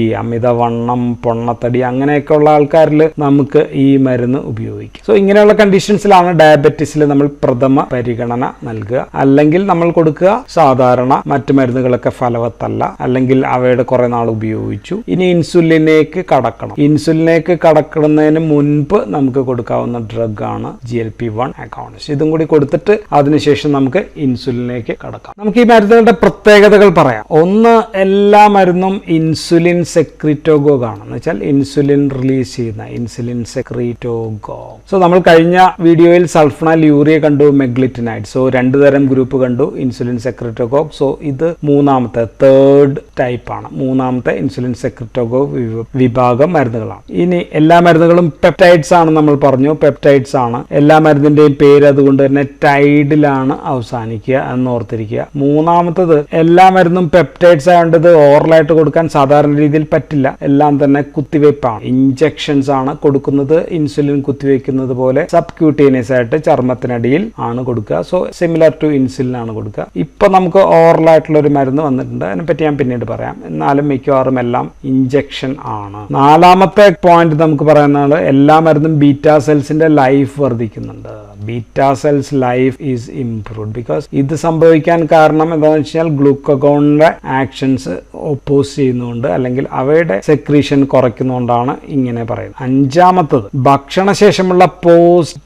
അങ്ങനെയൊക്കെ ഉള്ള ആൾക്കാരിൽ നമുക്ക് ഈ മരുന്ന് ഉപയോഗിക്കാം. സോ ഇങ്ങനെയുള്ള കണ്ടീഷൻസിലാണ് ഡയബറ്റിസിൽ നമ്മൾ പ്രഥമ പരിഗണന നൽകുക. അല്ലെങ്കിൽ നമ്മൾ കൊടുക്കുക സാധാരണ മറ്റു മരുന്നുകളൊക്കെ ഫലവത്തല്ല, അല്ലെങ്കിൽ അവയുടെ കുറെ നാൾ ഉപയോഗിച്ചു, ഇനി ഇൻസുലിനേക്ക് കടക്കണം. ഇൻസുലിനേക്ക് കടക്കുന്നതിന് മുൻപ് നമുക്ക് കൊടുക്കാവുന്ന ഡ്രഗ് ആണ് GLP-1 അഗോണിസ്റ്റ്. ഇതും കൂടി കൊടുത്തിട്ട് അതിനുശേഷം നമുക്ക് ഇൻസുലിനേക്ക് കടക്കാം. നമുക്ക് ഈ മരുന്നുകളുടെ പ്രത്യേകതകൾ പറയാം. ഒന്ന്, എല്ലാ മരുന്നും ഇൻസുലിൻ സെക്രീറ്റോഗോഗ് ആണ്. എന്ന് വെച്ചാൽ ഇൻസുലിൻ റിലീസ് ചെയ്യുന്ന ഇൻസുലിൻ സെക്രീറ്റോഗോഗ്. സോ നമ്മൾ കഴിഞ്ഞ വീഡിയോയിൽ സൾഫോണൈൽ യൂറിയ കണ്ടു, മെഗ്ലിറ്റിനൈഡ്. സോ 2 തരം ഗ്രൂപ്പ് കണ്ടു, ഇൻസുലിൻ സെക്രീറ്റോഗോഗ്. സോ ഇത് മൂന്നാമത്തെ തേർഡ് ടൈപ്പ് ആണ്. മൂന്നാമത്തെ ഇൻസുലിൻ സെക്രീറ്റോഗോഗ് വിഭാഗം മരുന്നുകളാണ്. ഇനി എല്ലാ മരുന്നുകളും പെപ്റ്റൈഡ്സ് ആണ്. നമ്മൾ പറഞ്ഞു പെപ്റ്റൈഡ്സ് ആണ്. എല്ലാ മരുന്നിന്റെയും പേര് അതുകൊണ്ട് തന്നെ ടൈഡിലാണ് അവസാനിക്കുക എന്ന് ഓർത്തിരിക്കുക. മൂന്നാമത്തത്, എല്ലാ മരുന്നും പെപ്റ്റൈഡ്സ് ആയതുകൊണ്ട് ഇത് ഓറലായിട്ട് കൊടുക്കാൻ സാധാരണ രീതിയിൽ പറ്റില്ല. എല്ലാം തന്നെ കുത്തിവയ്പ്പാണ്, ഇഞ്ചക്ഷൻസ് ആണ് കൊടുക്കുന്നത്. ഇൻസുലിൻ കുത്തിവയ്ക്കുന്നത് പോലെ സബ്ക്യൂട്ടേനിയസ് ആയിട്ട് ചർമ്മത്തിനടിയിൽ ആണ് കൊടുക്കുക. സോ സിമിലർ ടു ഇൻസുലിൻ ആണ് കൊടുക്കുക. ഇപ്പൊ നമുക്ക് ഓറലായിട്ടുള്ള ഒരു മരുന്ന് വന്നിട്ടുണ്ട്, അതിനെപ്പറ്റി ഞാൻ പിന്നീട് പറയാം. എന്നാലും മിക്കവാറും എല്ലാം ഇഞ്ചക്ഷൻ ആണ്. നാലാമത്തെ പോയിന്റ് നമുക്ക് പറയുന്നത്, എല്ലാ മരുന്നും ബീറ്റാ സെൽസിന്റെ ലൈഫ് വർദ്ധിക്കുന്നുണ്ട്. Beta cells life is improved. Because ഇത് സംഭവിക്കാൻ കാരണം എന്താണെന്ന് വെച്ചാൽ ഗ്ലൂക്കഗോണിന്റെ ആക്ഷൻസ് ഒപ്പോസ് ചെയ്യുന്നുണ്ട്, അല്ലെങ്കിൽ അവയുടെ സെക്രീഷൻ കുറയ്ക്കുന്നുകൊണ്ടാണ് ഇങ്ങനെ പറയുന്നത്. അഞ്ചാമത്തത്, ഭക്ഷണശേഷമുള്ള പോസ്റ്റ്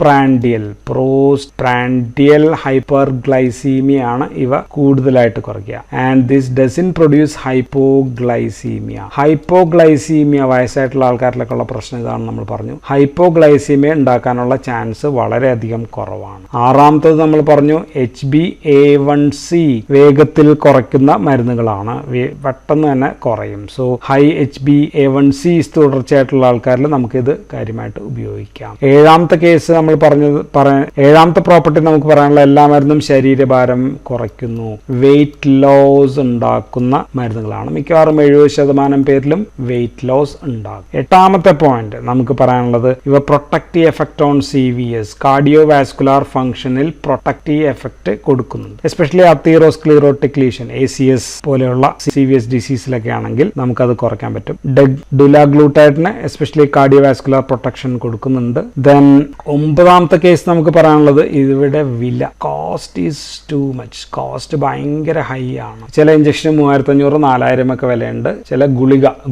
പ്രാൻഡിയൽ ഹൈപ്പർഗ്ലൈസീമിയ ആണ് ഇവ കൂടുതലായിട്ട് കുറയ്ക്കുക. And this doesn't produce hypoglycaemia വയസ്സായിട്ടുള്ള ആൾക്കാരിലൊക്കെ ഉള്ള പ്രശ്നം ഇതാണ്. നമ്മൾ പറഞ്ഞു ഹൈപ്പോഗ്ലൈസീമിയ ഉണ്ടാക്കാനുള്ള ചാൻസ് വളരെയധികം കുറവാണ്. ആറാമത്തത് നമ്മൾ പറഞ്ഞു HbA1c വേഗത്തിൽ കുറയ്ക്കുന്ന മരുന്നുകളാണ്, പെട്ടെന്ന് തന്നെ കുറയും. സോ ഹൈ HbA1c തുടർച്ചയായിട്ടുള്ള ആൾക്കാരിൽ നമുക്കിത് കാര്യമായിട്ട് ഉപയോഗിക്കാം. ഏഴാമത്തെ കേസ് നമ്മൾ ഏഴാമത്തെ പ്രോപ്പർട്ടി നമുക്ക് പറയാനുള്ള, എല്ലാ മരുന്നും ശരീരഭാരം കുറയ്ക്കുന്നു, വെയിറ്റ് ലോസ് ഉണ്ടാക്കുന്ന മരുന്നുകളാണ്. മിക്കവാറും 70% പേരിലും വെയിറ്റ് ലോസ് ഉണ്ടാകും. എട്ടാമത്തെ പോയിന്റ് നമുക്ക് പറയാനുള്ളത്, ഇവ protective effect on CVS cardiovascular ഫംഗ്ഷനിൽ പ്രൊട്ടക്റ്റീവ് എഫക്ട് കൊടുക്കുന്നുണ്ട്. എസ്പെഷ്യലി അത്തീറോസ്ക്ലീറോട്ടിക് ലീഷൻ ACS പോലെയുള്ള CVS ഡിസീസിലൊക്കെ ആണെങ്കിൽ നമുക്കത് കുറയ്ക്കാൻ പറ്റും. ഡുലാഗ്ലൂട്ടൈഡിന് എസ്പെഷ്യലി കാർഡിയോവാസ്കുലാർ പ്രൊട്ടക്ഷൻ കൊടുക്കുന്നുണ്ട്. ദെൻ ഒമ്പതാമത്തെ കേസ് നമുക്ക് പറയാനുള്ളത്, ഇവിടെ വില, cost is too much. Cost ഭയങ്കര ഹൈ ആണ്. ചില ഇഞ്ചക്ഷന് 3500-4000 ഒക്കെ വിലയുണ്ട്. ചില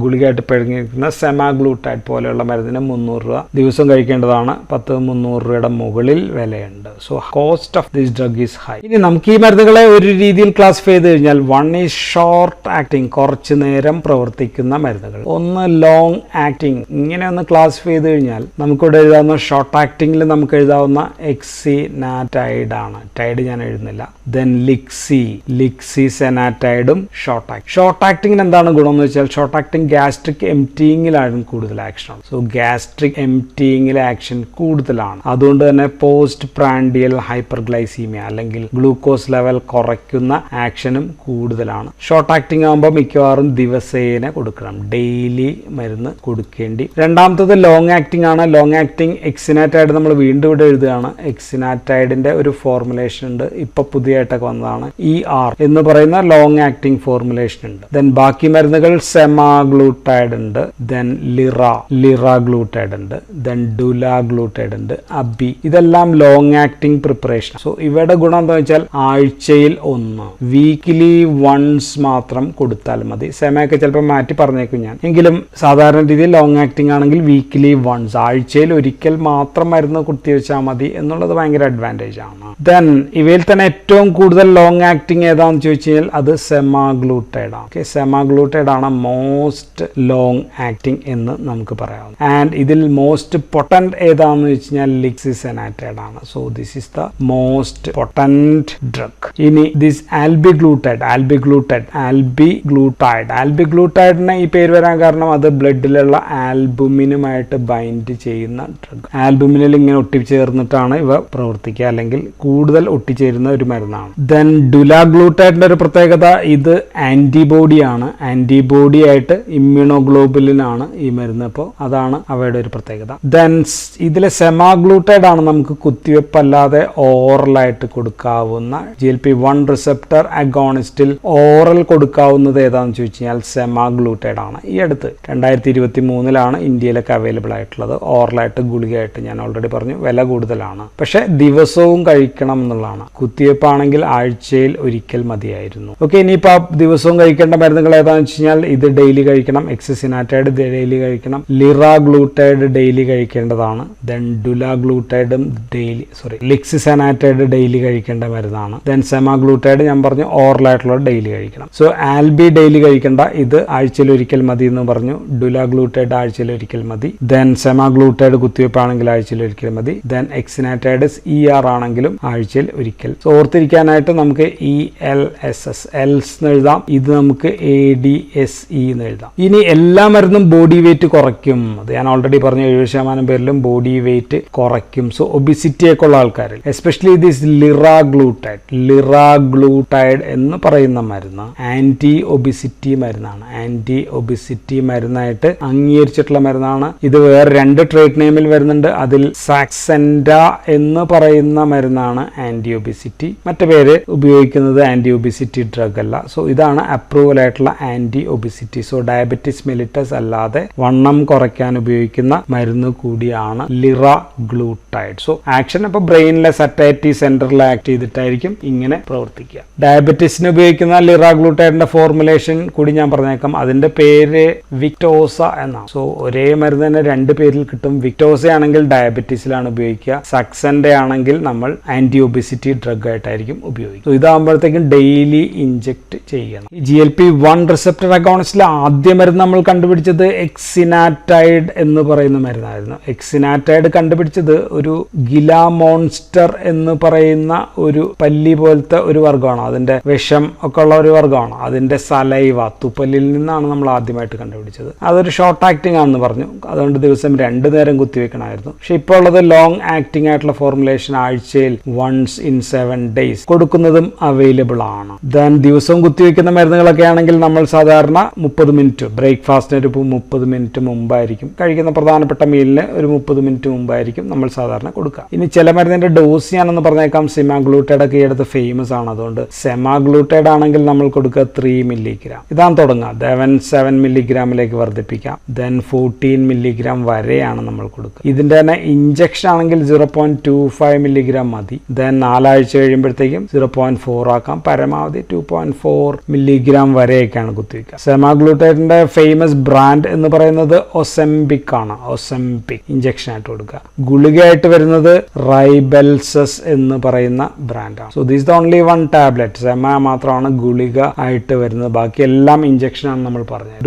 ഗുളികയായിട്ട് പിഴങ്ങിയിരിക്കുന്ന സെമാഗ്ലൂട്ടൈഡ് പോലെയുള്ള മരുന്നിന് 300 രൂപ ദിവസം കഴിക്കേണ്ടതാണ്. 10-300 രൂപയുടെ മുകളിൽ വിലയുണ്ട്. So cost of this drug is high. ഇനി നമുക്ക് ഈ മരുന്നുകളെ ഒരു രീതിയിൽ ക്ലാസിഫൈ ചെയ്ത് കഴിഞ്ഞാൽ, 1 ഈസ് ഷോർട്ട് ആക്ടിങ്, കുറച്ചു നേരം പ്രവർത്തിക്കുന്ന മരുന്നുകൾ. ഒന്ന് ലോങ് ആക്ടിങ്. ഇങ്ങനെ ഒന്ന് ക്ലാസിഫൈ ചെയ്ത് കഴിഞ്ഞാൽ നമുക്കിവിടെ എഴുതാവുന്ന ഷോർട്ട് ആക്ടിങ്ങിൽ നമുക്ക് എഴുതാവുന്ന എക്സിനാറ്റൈഡ് ആണ്. ടൈഡ് ഞാൻ എഴുതുന്നില്ല. ദെൻ ലിക്സി സെനാറ്റൈഡും ഷോർട്ട് ആക്ടിങ്ങിന് എന്താണ് ഗുണം എന്ന് വെച്ചാൽ, ഷോർട്ട് ആക്ടിങ് ഗ്യാസ്ട്രിക് എംറ്റിയിങ്ങിലാണ് കൂടുതൽ ആക്ഷൻ. സോ ഗ്യാസ്ട്രിക് എംറ്റിയിങ്ങിലെ ആക്ഷൻ കൂടുതലാണ്. അതുകൊണ്ട് തന്നെ പോസ്റ്റ് പ്രാൻഡിയൽ ഹൈപ്പർഗ്ലൈസീമിയ അല്ലെങ്കിൽ ഗ്ലൂക്കോസ് ലെവൽ കുറയ്ക്കുന്ന ആക്ഷനും കൂടുതലാണ്. ഷോർട്ട് ആക്ടിങ് ആകുമ്പോൾ മിക്കവാറും ദിവസേന കൊടുക്കണം, ഡെയിലി മരുന്ന് കൊടുക്കേണ്ടി. രണ്ടാമത്തത് ലോങ് ആക്ടിംഗ് ആണ്. ലോങ് ആക്ടിംഗ് എക്സിനാറ്റൈഡ് നമ്മൾ വീണ്ടും ഇവിടെ എഴുതുകയാണ്. എക്സിനാറ്റൈഡിന്റെ ഒരു ഫോർമുലേഷൻ ഉണ്ട്, ഇപ്പൊ പുതിയതായിട്ടൊക്കെ വന്നതാണ്. ER എന്ന് പറയുന്ന ലോങ് ആക്ടിംഗ് ഫോർമുലേഷൻ ഉണ്ട്. ദെൻ ബാക്കി മരുന്നുകൾ സെമാഗ്ലൂട്ടൈഡ് ഉണ്ട്, ദെൻ ലിറാഗ്ലൂട്ടൈഡ് ഉണ്ട്, ദെൻ ഡുലാഗ്ലൂട്ടൈഡ് ഉണ്ട്, അബി. ഇതെല്ലാം ലോങ് ആക്ടിംഗ് പ്രിപ്പറേഷൻ. സോ ഇവയുടെ ഗുണം എന്താ വെച്ചാൽ ആഴ്ചയിൽ 1 വീക്കിലി വൺസ് മാത്രം കൊടുത്താൽ മതി. സെമയൊക്കെ ചിലപ്പോൾ മാറ്റി പറഞ്ഞേക്കും ഞാൻ, എങ്കിലും സാധാരണ രീതിയിൽ ലോങ് ആക്ടിംഗ് ആണെങ്കിൽ വീക്കിലി വൺസ്, ആഴ്ചയിൽ ഒരിക്കൽ മാത്രം മരുന്ന് കുത്തിവെച്ചാൽ മതി എന്നുള്ളത് ഭയങ്കര അഡ്വാൻറ്റേജ് ആണ്. ദെൻ ഇവയിൽ തന്നെ ഏറ്റവും കൂടുതൽ ലോങ് ആക്ടിംഗ് ഏതാണെന്ന് ചോദിച്ചു കഴിഞ്ഞാൽ അത് സെമാഗ്ലൂട്ടൈഡ് ആണ്. സെമാഗ്ലൂട്ടൈഡ് ആണ് മോസ്റ്റ് ലോങ് ആക്ടിംഗ് എന്ന് നമുക്ക് പറയാം. ആൻഡ് ഇതിൽ മോസ്റ്റ് പൊട്ടന്റ് ഏതാണെന്ന് വെച്ച് കഴിഞ്ഞാൽ ലിക്സിസെനാറ്റൈഡ് ആണ്. So this is the most potent drug. ഇനി ദിസ് ആൽബിഗ്ലൂട്ടൈഡിന് ഈ പേര് വരാൻ കാരണം അത് ബ്ലഡിലുള്ള ആൽബുമിനുമായിട്ട് ബൈൻഡ് ചെയ്യുന്ന ഡ്രഗ്. ആൽബുമിനിൽ ഇങ്ങനെ ഒട്ടിച്ചേർന്നിട്ടാണ് ഇവ പ്രവർത്തിക്കുക, അല്ലെങ്കിൽ കൂടുതൽ ഒട്ടിച്ചേരുന്ന ഒരു മരുന്നാണ്. ദെൻ ഡുലാഗ്ലൂട്ടൈഡിന്റെ ഒരു പ്രത്യേകത, ഇത് ആന്റിബോഡിയാണ്. ആന്റിബോഡി ആയിട്ട് ഇമ്മ്യൂണോഗ്ലോബുലിൻ ആണ് ഈ മരുന്ന്. അപ്പോൾ അതാണ് അവയുടെ ഒരു പ്രത്യേകത. ദെൻ ഇതിലെ സെമാഗ്ലൂട്ടൈഡ് ആണ് നമുക്ക് കുത്തിവെപ്പല്ലാതെ ഓറലായിട്ട് കൊടുക്കാവുന്ന GLP-1 റിസപ്റ്റർ അഗോണിസ്റ്റിൽ ഓറൽ കൊടുക്കാവുന്നത് ഏതാണെന്ന് ചോദിച്ചു കഴിഞ്ഞാൽ സെമാഗ്ലൂട്ടൈഡ് ആണ്. ഈ അടുത്ത് 2023 ഇന്ത്യയിലൊക്കെ അവൈലബിൾ ആയിട്ടുള്ളത്. ഓറലായിട്ട് ഗുളികയായിട്ട് ഞാൻ ഓൾറെഡി പറഞ്ഞു, വില കൂടുതലാണ്, പക്ഷെ ദിവസവും കഴിക്കണം എന്നുള്ളതാണ്. കുത്തിവെപ്പാണെങ്കിൽ ആഴ്ചയിൽ ഒരിക്കൽ മതിയായിരുന്നു. ഓക്കെ, ഇനിയിപ്പോൾ ദിവസവും കഴിക്കേണ്ട മരുന്നുകൾ ഏതാണെന്ന് വെച്ച് കഴിഞ്ഞാൽ ഇത് ഡെയിലി കഴിക്കണം. എക്സിനാറ്റൈഡ് ഡെയിലി കഴിക്കണം. ലിറാഗ്ലൂട്ടൈഡ് ഡെയിലി കഴിക്കേണ്ടതാണ്. ദെൻ ഡുലാഗ്ലൂട്ടൈഡും ലിക്സിസെനാറ്റൈഡ് ഡെയിലി കഴിക്കേണ്ട മരുന്നാണ്. ദെൻ സെമാഗ്ലൂട്ടൈഡ് ഞാൻ പറഞ്ഞു ഓറലായിട്ടുള്ളത് ഡെയിലി കഴിക്കണം. സോ ആൽബി ഡെയിലി കഴിക്കേണ്ട, ഇത് ആഴ്ചയിൽ ഒരിക്കൽ മതി എന്ന് പറഞ്ഞു. ഡുലാഗ്ലൂട്ടൈഡ് ആഴ്ചയിൽ ഒരിക്കൽ മതി. ദെൻ സെമാഗ്ലൂട്ടൈഡ് കുത്തിവെപ്പാണെങ്കിൽ ആഴ്ചയിൽ ഒരിക്കൽ മതി. ദെൻ എക്സിനാറ്റൈഡ് ER ആണെങ്കിലും ആഴ്ചയിൽ ഒരിക്കൽ. സോ ഓർത്തിരിക്കാനായിട്ട് നമുക്ക് ELSS എന്ന് എഴുതാം, ഇത് നമുക്ക് ADSE എന്ന് എഴുതാം. ഇനി എല്ലാ മരുന്നും ബോഡി വെയിറ്റ് കുറയ്ക്കും. അത് ഞാൻ ഓൾറെഡി പറഞ്ഞു, 70% പേരിലും ബോഡി വെയിറ്റ് കുറയ്ക്കും. സോ ഒബിസിറ്റി ഒക്കെ ഉള്ള ആൾക്കാരിൽ എസ്പെഷ്യലി ദിസ് ലിറാഗ്ലൂട്ടൈഡ് എന്ന് പറയുന്ന മരുന്ന് ആന്റി ഒബിസിറ്റി മരുന്നാണ്. ആന്റി ഒബിസിറ്റി മരുന്നായിട്ട് അംഗീകരിച്ചിട്ടുള്ള മരുന്നാണ്. ഇത് വേറെ 2 ട്രേഡ് നെയിമിൽ വരുന്നുണ്ട്. അതിൽ സാക്സെൻഡ എന്ന് പറയുന്ന മരുന്നാണ് ആന്റി ഒബിസിറ്റി. മറ്റു പേര് ഉപയോഗിക്കുന്നത് ആന്റി ഒബിസിറ്റി ഡ്രഗ് അല്ല. സോ ഇതാണ് അപ്രൂവൽ ആയിട്ടുള്ള anti obesity. So diabetes mellitus അല്ലാതെ വണ്ണം കുറയ്ക്കാൻ ഉപയോഗിക്കുന്ന മരുന്ന് കൂടിയാണ് ലിറാഗ്ലൂട്ടൈഡ്. സോ ആക്ഷൻ ഇപ്പോൾ ബ്രെയിനിലെ സറ്റൈറ്റി സെന്ററിൽ ആക്ട് ചെയ്തിട്ടായിരിക്കും ഇങ്ങനെ പ്രവർത്തിക്കുക. ഡയബറ്റീസിന് ഉപയോഗിക്കുന്ന ലിറാഗ്ലൂട്ടൈഡിന്റെ ഫോർമുലേഷൻ കൂടി ഞാൻ പറഞ്ഞേക്കാം. അതിന്റെ പേര് വിക്ടോസ എന്നാണ്. സോ ഒരേ മരുന്ന് തന്നെ 2 പേരിൽ കിട്ടും. വിക്ടോസ ആണെങ്കിൽ ഡയബറ്റീസിലാണ് ഉപയോഗിക്കുക, സക്സന്റെ ആണെങ്കിൽ നമ്മൾ ആന്റി ഒബിസിറ്റി ഡ്രഗ് ആയിട്ടായിരിക്കും ഉപയോഗിക്കുക. സോ ഇതാകുമ്പോഴത്തേക്കും ഡെയിലി ഇഞ്ചെക്ട് ചെയ്യണം. GLP-1 റിസപ്റ്റർ അഗോണിസ്റ്റിൽ ആദ്യ മരുന്ന് നമ്മൾ കണ്ടുപിടിച്ചത് എക്സിനാറ്റൈഡ് എന്ന് പറയുന്ന മരുന്നായിരുന്നു. എക്സിനാറ്റൈഡ് കണ്ടുപിടിച്ചത് ഒരു ഗിലാമോൺസ്റ്റർ എന്ന് പറയുന്ന ഒരു പല്ലി പോലത്തെ ഒരു വർഗ്ഗമാണ്. അതിന്റെ വിഷം ഒക്കെ ഉള്ള ഒരു വർഗ്ഗമാണ്. അതിന്റെ സലൈവ, തുപ്പലിൽ നിന്നാണ് നമ്മൾ ആദ്യമായിട്ട് കണ്ടുപിടിച്ചത്. അതൊരു ഷോർട്ട് ആക്ടിംഗ് ആണെന്ന് പറഞ്ഞു, അതുകൊണ്ട് ദിവസം 2 നേരം കുത്തിവെക്കണമായിരുന്നു. പക്ഷെ ഇപ്പോൾ ഉള്ളത് ലോങ് ആക്ടിംഗ് ആയിട്ടുള്ള ഫോർമുലേഷൻ ആഴ്ചയിൽ വൺസ് ഇൻ 7 days കൊടുക്കുന്നതും അവൈലബിൾ ആണ്. ദെൻ ദിവസവും കുത്തിവെക്കുന്ന മരുന്നുകളൊക്കെ ആണെങ്കിൽ നമ്മൾ സാധാരണ 30 മിനിറ്റ് ബ്രേക്ക്ഫാസ്റ്റിന് ഒരു 30 മിനിറ്റ് മുമ്പായിരിക്കും, കഴിക്കുന്ന പ്രധാനപ്പെട്ട മീലിന് ഒരു 30 മിനിറ്റ് മുമ്പായിരിക്കും നമ്മൾ സാധാരണ കൊടുക്കുക. ഇനി ചില മരുന്നിന്റെ ഡോസ് ഞാനെന്ന് പറഞ്ഞേക്കാം. സെമാഗ്ലൂട്ടൈഡ് ഒക്കെ ഈ അടുത്ത് ഫേമസ് ആണ്, അതുകൊണ്ട് സെമാഗ്ലൂട്ടൈഡ് ആണെങ്കിൽ നമ്മൾ കൊടുക്കുക 3 milligram. ഇതാണ് തുടങ്ങുക. 7 milligram വർദ്ധിപ്പിക്കാം. ദെൻ 14 milligram വരെയാണ് നമ്മൾ കൊടുക്കുക. ഇതിന്റെ തന്നെ ഇഞ്ചക്ഷൻ ആണെങ്കിൽ 0.25 milligram മതി. ദെൻ 4 ആഴ്ച കഴിയുമ്പോഴത്തേക്കും 0.4 ആക്കാം. പരമാവധി 2.4 milligram വരെയൊക്കെയാണ് കുത്തിവെക്കുക. സെമാഗ്ലൂട്ടൈഡിന്റെ ഫേമസ് ബ്രാൻഡ് എന്ന് പറയുന്നത് ഒസെംപിക് ആണ്. ഒസെംപിക് ഇഞ്ചക്ഷൻ ആയിട്ട് കൊടുക്കുക. ഗുളികയായിട്ട് വരുന്നത് റൈബെൽസസ് എന്ന് പറയുന്ന ബ്രാൻഡാണ്. So this the only 1 tablet. സെമ മാത്രമാണ് ഗുളിക ആയിട്ട് വരുന്നത്, ബാക്കി എല്ലാം ഇഞ്ചക്ഷൻ ആണ് നമ്മൾ പറഞ്ഞത്.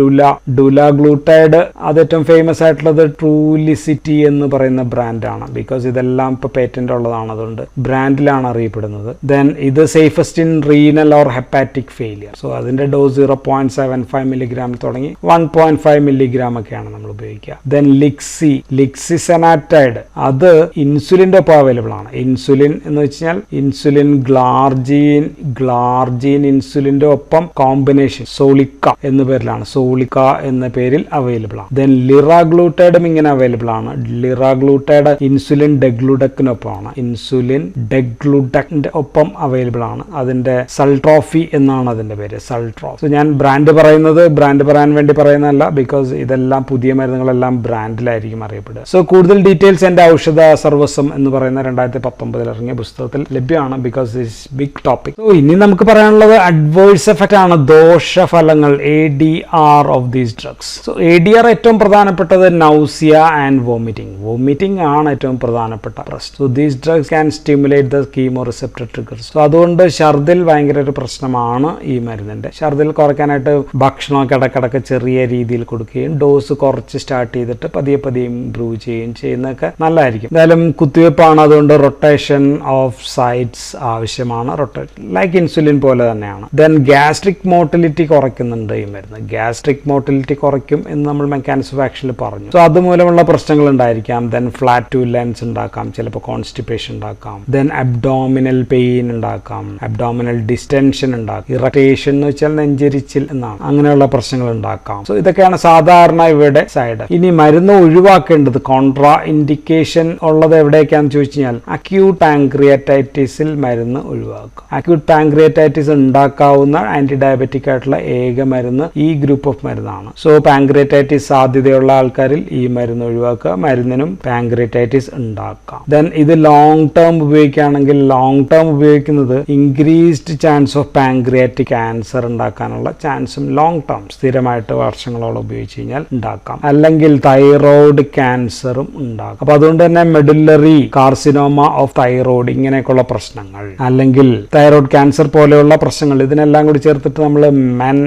ഡുലാഗ്ലൂട്ടൈഡ് അത് ഏറ്റവും ഫേമസ് ആയിട്ടുള്ളത് ട്രൂലിസിറ്റി എന്ന് പറയുന്ന ബ്രാൻഡാണ്. ബിക്കോസ് ഇതെല്ലാം ഇപ്പൊ പേറ്റന്റ് ഉള്ളതാണ്, അതുകൊണ്ട് ബ്രാൻഡിലാണ് അറിയപ്പെടുന്നത്. ദെൻ ഇത് safest in renal or hepatic failure. So അതിന്റെ ഡോസ് 0.75 milligram തുടങ്ങി 1.5 milligram ഒക്കെയാണ് നമ്മൾ ഉപയോഗിക്കുക. ദെൻ ലിക്സിസെനാറ്റൈഡ് അത് ഇൻസുലിന്റെ ഒപ്പം അവൈലബിൾ ആണ്. ഇൻസുലിൻ എന്ന് വെച്ചാൽ ഇൻസുലിൻ ഗ്ലാർജീൻ ഇൻസുലിന്റെ ഒപ്പം കോമ്പിനേഷൻ സോളിക്ക എന്ന പേരിലാണ്, സോളിക്ക എന്ന പേരിൽ അവൈലബിൾ ആണ്. ദെൻ ലിറാഗ്ലൂട്ടൈഡും ഇങ്ങനെ അവൈലബിൾ ആണ്. ലിറാഗ്ലൂട്ടയുടെ ഇൻസുലിൻ ഡെഗ്ലുഡക്കിനൊപ്പമാണ്, ഇൻസുലിൻ ഡെഗ്ലുഡക്കിന്റെ ഒപ്പം അവൈലബിൾ ആണ്. അതിന്റെ സൾട്രോഫി എന്നാണ് അതിന്റെ പേര്, സൾട്രോഫ്. സോ ഞാൻ ബ്രാൻഡ് പറയാൻ വേണ്ടി പറയുന്നതല്ല, ബിക്കോസ് ഇതെല്ലാം പുതിയ മരുന്നുകളെല്ലാം ബ്രാൻഡിലായിരിക്കും അറിയപ്പെടുക. സോ കൂടുതൽ ഡീറ്റെയിൽസ് എന്റെ ഔഷധ സർവസ്വം എന്ന് പറയുന്ന 2019 ഇറങ്ങിയ പുസ്തകത്തിൽ ലഭ്യമാണ്, because this big topic. So ഇനി നമുക്ക് പറയാനുള്ളത് അഡ്വേഴ്സ് എഫക്റ്റ് ആണ്, ദോഷഫലങ്ങൾ, ADR of these drugs. So ADR ഏറ്റവും പ്രധാനപ്പെട്ടത് നൗസിയ ആൻഡ് വോമിറ്റിംഗ് ആണ് ഏറ്റവും പ്രധാനപ്പെട്ട പ്രശ്നം. So these drugs can stimulate the chemo receptor triggers. So അതുകൊണ്ട് ഛർദിൽ ഭയങ്കര ഒരു പ്രശ്നമാണ് ഈ മരുന്നിന്റെ. ഛർദിൽ കുറയ്ക്കാനായിട്ട് ഭക്ഷണമൊക്കെ ഇടക്കിടക്ക് ചെറിയ രീതിയിൽ കൊടുക്കുകയും ഡോസ് കുറച്ച് സ്റ്റാർട്ട് ചെയ്തിട്ട് പതിയെ ഇംപ്രൂവ് ചെയ്യുന്നതൊക്കെ നല്ലതായിരിക്കും. എന്തായാലും കുത്തിവെപ്പാണ്, അതുകൊണ്ട് റൊട്ടേഷൻ ഓഫ് സൈറ്റ്സ് ആവശ്യമാണ്, ലൈക്ക് ഇൻസുലിൻ പോലെ തന്നെയാണ്. ദെൻ ഗ്യാസ്ട്രിക് മോട്ടിലിറ്റി കുറയ്ക്കുന്നുണ്ട് ഈ മരുന്ന്. ഗ്യാസ്ട്രിക് മോട്ടിലിറ്റി കുറയ്ക്കും എന്ന് നമ്മൾ മെക്കാനിസം ഓഫ് ആക്ഷനിൽ പറഞ്ഞു. സോ അതുമൂലമുള്ള പ്രശ്നങ്ങൾ ഉണ്ടായിരിക്കാം. ദെൻ ഫ്ലാറ്റുലൻസ് ഉണ്ടാക്കാം, ചിലപ്പോൾ കോൺസ്റ്റിപ്പേഷൻ ഉണ്ടാക്കാം. ദെൻ അബ്ഡോമിനൽ പെയിൻ ഉണ്ടാക്കാം, അബ്ഡോമിനൽ ഡിസ്റ്റൻഷൻ ഉണ്ടാക്കാം, ഇറിറ്റേഷൻ എന്ന് വെച്ചാൽ നെഞ്ചരിച്ചിൽ എന്നാണ്, അങ്ങനെയുള്ള പ്രശ്നങ്ങൾ ഉണ്ടാക്കാം. സോ ഇതൊക്കെയാണ് സാധാരണ ഇവിടെ സൈഡ്. ഇനി മരുന്ന് ഒഴിവാക്കേണ്ടത്, കോൺട്രാ ഇൻഡിക്കേഷൻ ഉള്ളത് എവിടേക്കാന്ന് ചോദിച്ചു കഴിഞ്ഞാൽ അക്യൂട്ട് പാൻക്രിയാറ്റൈറ്റിസിൽ മരുന്ന് ഒഴിവാക്കുക. അക്യൂട്ട് പാൻക്രിയാറ്റൈറ്റിസ് ഉണ്ടാക്കാവുന്ന ആന്റി ഡയബറ്റിക് ആയിട്ടുള്ള ഏക മരുന്ന് ഈ ഗ്രൂപ്പ് ഓഫ് മരുന്നാണ്. സോ പാൻക്രിയാറ്റൈറ്റിസ് സാധ്യതയുള്ള ആൾക്കാരിൽ ഈ മരുന്ന് ഒഴിവാക്കുക, മരുന്നിനും പാൻക്രിയാറ്റൈറ്റിസ് ഉണ്ടാക്കാം. ദെൻ ഇത് ലോങ് ടേം ഉപയോഗിക്കുകയാണെങ്കിൽ, ലോങ് ടേം ഉപയോഗിക്കുന്നത് increased chance of pancreatic cancer ഉണ്ടാക്കാനുള്ള ചാൻസും ലോങ് ടേം സ്ഥിരമായിട്ട് വർഷങ്ങളോളം ഉപയോഗിച്ച് കഴിഞ്ഞാൽ ഉണ്ടാക്കാം. അല്ലെങ്കിൽ തൈറോയ്ഡ് ക്യാൻസറും ഉണ്ടാക്കാം. അപ്പൊ അതുകൊണ്ട് തന്നെ മെഡുലറി കാർസിനോമ ഓഫ് തൈറോയ്ഡ് ഇങ്ങനെയൊക്കെയുള്ള പ്രശ്നങ്ങൾ, അല്ലെങ്കിൽ തൈറോയ്ഡ് ക്യാൻസർ പോലെയുള്ള പ്രശ്നങ്ങൾ, ഇതിനെല്ലാം കൂടി ചേർത്തിട്ട് നമ്മൾ മെൻ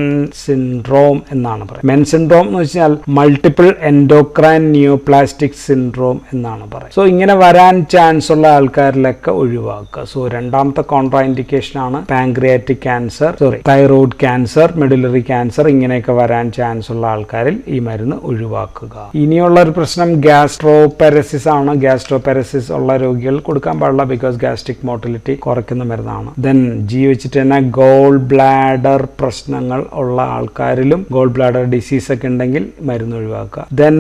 സിൻഡ്രോം എന്നാണ് പറയുന്നത്. മെൻ സിൻഡ്രോം എന്ന് വെച്ചാൽ മൾട്ടിപ്പിൾ എൻഡോക്രൈൻ നിയോപ്ലാസ്റ്റിക് സിൻഡ്രോം എന്നാണ് പറയുന്നത്. സോ ഇങ്ങനെ വരാൻ ചാൻസ് ഉള്ള ആൾക്കാരിലൊക്കെ ഒഴിവാക്കുക. സോ രണ്ടാമത്തെ കോൺട്രാ ഇൻഡിക്കേഷൻ ആണ് pancreatic cancer, thyroid cancer, medullary cancer ഇങ്ങനെയൊക്കെ വരാൻ ചാൻസ് ഉള്ള ആൾക്കാരിൽ ഈ മരുന്ന് ഒഴിവാക്കുക. ഇനിയുള്ള ഒരു പ്രശ്നം ഗ്യാസ്ട്രോപാരസിസ് ആണ്. ഗ്യാസ്ട്രോപാരസിസ് ഉള്ള രോഗികൾ കൊടുക്കാൻ പാടില്ല, ബിക്കോസ് ഗ്യാസ്ട്രിക് മോട്ടിലിറ്റി കുറയ്ക്കുന്ന മരുന്നാണ്. ദെൻ വെച്ചിട്ട് തന്നെ ഗോൾ ബ്ലാഡർ പ്രശ്നങ്ങൾ ഉള്ള ആൾക്കാരിലും, ഗോൾ ബ്ലാഡർ ഡിസീസ് ഒക്കെ ഉണ്ടെങ്കിൽ മരുന്ന് ഒഴിവാക്കുക. ദെൻ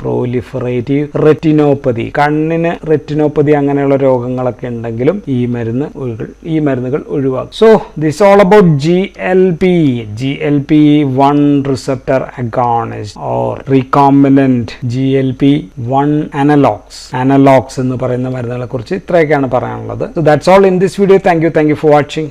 പ്രോലിഫറേറ്റീവ് റെറ്റിനോപ്പതി, കണ്ണിന് റെറ്റിനോപ്പതി അങ്ങനെയുള്ള രോഗങ്ങളൊക്കെ ഉണ്ടെങ്കിലും ഈ മരുന്നുകൾ ഒഴിവാക്കും. So this all about GLP-1 receptor agonist or recombinant GLP-1 analogues എന്ന് പറയുന്ന മരുന്നുകളെ കുറിച്ച് ഇത്രയൊക്കെയാണ് പറയാനുള്ളത്. So that's all in this video. Thank you for watching.